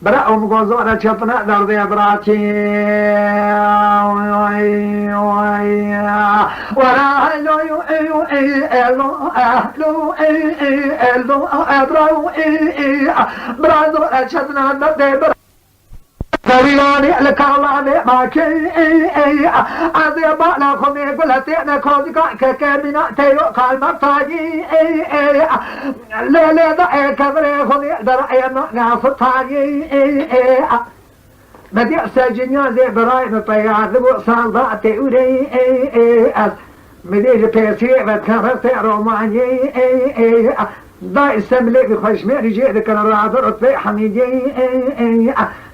برأهم قوزورة شطنا درضي براتي ولا لو برازورة شطنا درضي براتي فرياني لكالاني ماكي أذي بالا خمي قلتين كوزيكا ككامينا تيو كالمفتاجي ليلي دعي كبري خمي درعي نافتاجي بدي سجنيا زي براي بطيار ذبو صالداتي ودي مدير بيسي بتكرسي روماني ضاي السملي بخشمي رجيء ذكر الرابر اطفي حميدي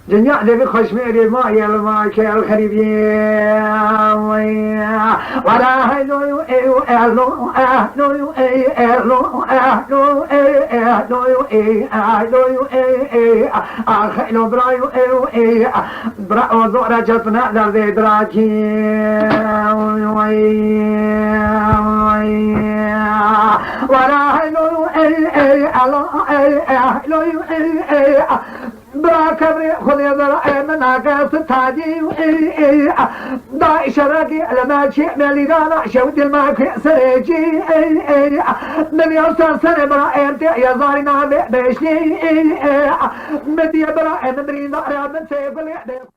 جنيا لي بخشمي ما يلما كيل خريبي ولا هلو لو اخلو برايو برا زورا جفنا درد دراكي ولا هلو برا كبري خذي برا مناقص تاجي داعي شراكي لما شيء مليانا شود الماكي سريجي من يرسل سنة برا يا زارنا بيشني مدي برا مدري نارا من سيقول